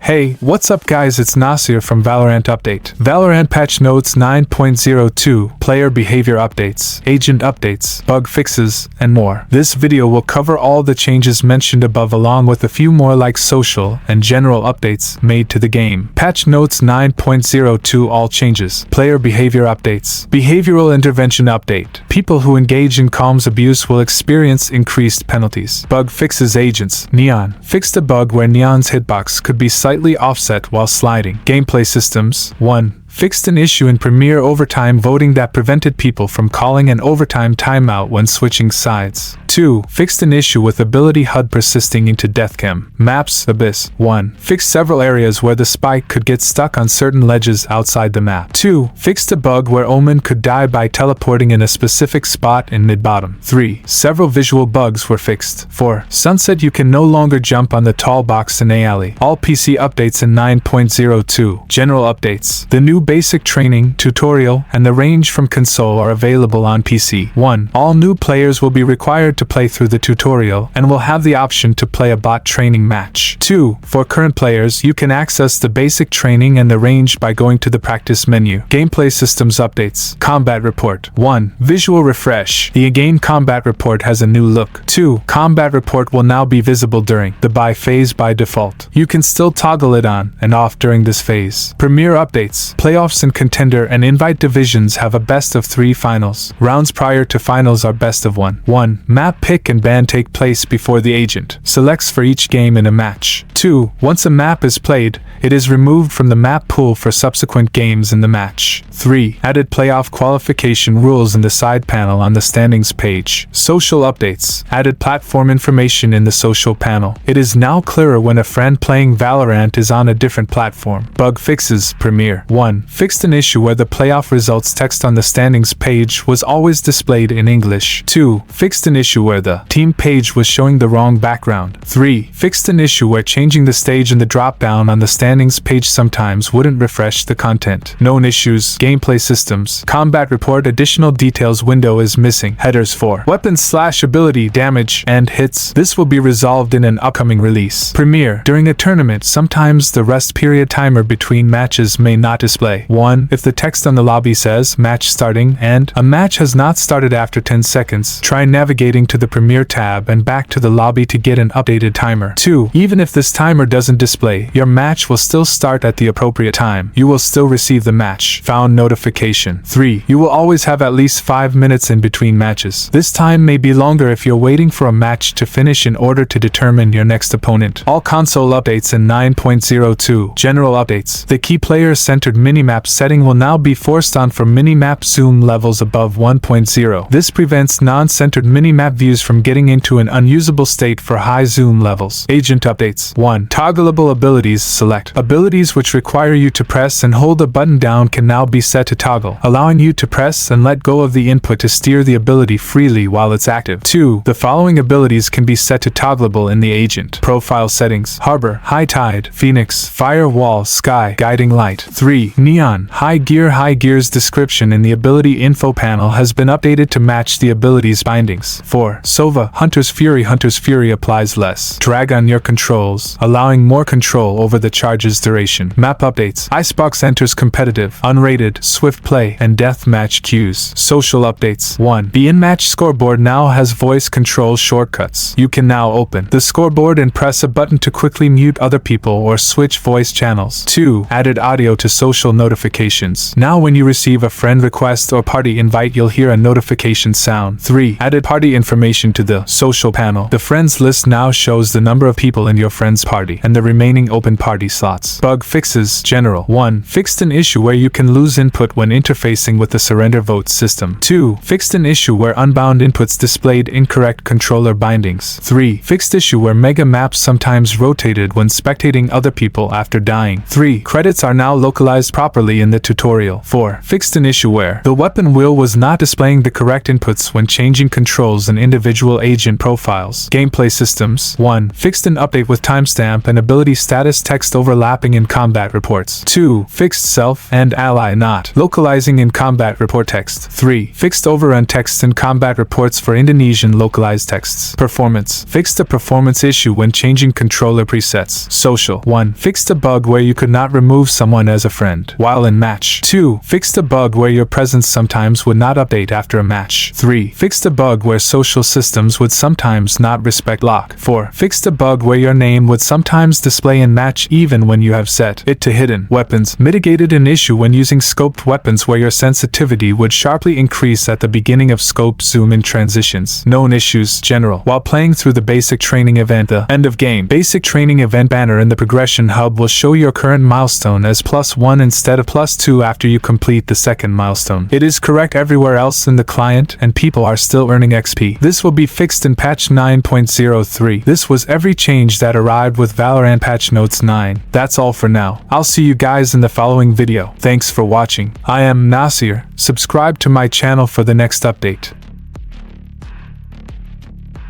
Hey, what's up guys, it's Nasir from Valorant Update. Valorant patch notes 9.02, player behavior updates, agent updates, bug fixes, and more. This video will cover all the changes mentioned above along with a few more like social and general updates made to the game. Patch notes 9.02 all changes, player behavior updates, behavioral intervention update. People who engage in comms abuse will experience increased penalties. Bug fixes agents, Neon. Fixed a bug where Neon's hitbox could be slightly offset while sliding. Gameplay systems, 1. Fixed an issue in Premier overtime voting that prevented people from calling an overtime timeout when switching sides. 2. Fixed an issue with ability HUD persisting into deathcam. Maps, Abyss. 1. Fixed several areas where the spike could get stuck on certain ledges outside the map. 2. Fixed a bug where Omen could die by teleporting in a specific spot in mid-bottom. 3. Several visual bugs were fixed. 4. Sunset you can no longer jump on the tall box in A alley. All PC updates in 9.02. General updates. The new basic training, tutorial, and the range from console are available on PC. 1. All new players will be required to play through the tutorial and will have the option to play a bot training match. 2. For current players, you can access the basic training and the range by going to the practice menu. Gameplay systems updates. Combat report. 1. Visual refresh. The again combat report has a new look. 2. Combat report will now be visible during the buy phase by default. You can still toggle it on and off during this phase. Premier updates. Playoffs and contender and invite divisions have a best of 3 finals. Rounds prior to finals are best of 1. 1. Map pick and ban take place before the agent selects for each game in a match. 2. Once a map is played, it is removed from the map pool for subsequent games in the match. 3. Added playoff qualification rules in the side panel on the standings page. Social updates. Added platform information in the social panel. It is now clearer when a friend playing Valorant is on a different platform. Bug fixes. Premier. 1. Fixed an issue where the playoff results text on the standings page was always displayed in English. 2. Fixed an issue where the team page was showing the wrong background. 3. Fixed an issue where changing the stage in the drop-down on the standings page sometimes wouldn't refresh the content. Known issues. Gameplay systems. Combat report additional details window is missing. Headers for weapons/ability damage and hits. This will be resolved in an upcoming release. Premier. During a tournament, sometimes the rest period timer between matches may not display. 1. If the text on the lobby says match starting and a match has not started after 10 seconds, try navigating to the Premier tab and back to the lobby to get an updated timer. 2. Even if this timer doesn't display, your match will still start at the appropriate time. You will still receive the match found notification. 3. You will always have at least 5 minutes in between matches. This time may be longer if you're waiting for a match to finish in order to determine your next opponent. All console updates in 9.02. General updates. The key player-centered minimap setting will now be forced on for minimap zoom levels above 1.0. This prevents non-centered minimap views from getting into an unusable state for high zoom levels. Agent updates. 1. Toggleable abilities. Select. Abilities which require you to press and hold a button down can now be set to toggle, allowing you to press and let go of the input to steer the ability freely while it's active. 2. The following abilities can be set to toggleable in the agent. Profile settings. Harbor, High Tide, Phoenix, Firewall, Sky, Guiding Light. 3. Neon, High Gear. High Gear's description in the ability info panel has been updated to match the ability's bindings. 4. Sova, Hunter's Fury. Hunter's Fury applies less drag on your controls, allowing more control over the charge's duration. Map updates. Icebox enters competitive, unrated, swift play, and deathmatch queues. Social updates. 1. The in-match scoreboard now has voice control shortcuts. You can now open the scoreboard and press a button to quickly mute other people or switch voice channels. 2. Added audio to social notifications. Now when you receive a friend request or party invite, you'll hear a notification sound. 3. Added party information to the social panel. The friends list now shows the number of people in your friend's party and the remaining open party slots. Bug fixes. General. 1. Fixed an issue where you can lose input when interfacing with the surrender vote system. 2. Fixed an issue where unbound inputs displayed incorrect controller bindings. 3. Fixed issue where mega maps sometimes rotated when spectating other people after dying. 3. Credits are now localized properly properly in the tutorial. 4. Fixed an issue where the weapon wheel was not displaying the correct inputs when changing controls and individual agent profiles. Gameplay systems. 1. Fixed an update with timestamp and ability status text overlapping in combat reports. 2. Fixed self and ally not localizing in combat report text. 3. Fixed overrun text in combat reports for Indonesian localized texts. Performance. Fixed a performance issue when changing controller presets. Social. 1. Fixed a bug where you could not remove someone as a friend while in match. 2. Fixed a bug where your presence sometimes would not update after a match. 3. Fixed a bug where social systems would sometimes not respect lock. 4. Fixed a bug where your name would sometimes display in match even when you have set it to hidden. Weapons. Mitigated an issue when using scoped weapons where your sensitivity would sharply increase at the beginning of scope zoom in transitions. Known issues. General. While playing through the basic training event, the end of game basic training event banner in the progression hub will show your current milestone as +1 instead of +2 after you complete the second milestone. It is correct everywhere else in the client and people are still earning XP. This will be fixed in patch 9.03. This was every change that arrived with Valorant patch notes 9. That's all for now. I'll see you guys in the following video. Thanks for watching. I am Nasir. Subscribe to my channel for the next update.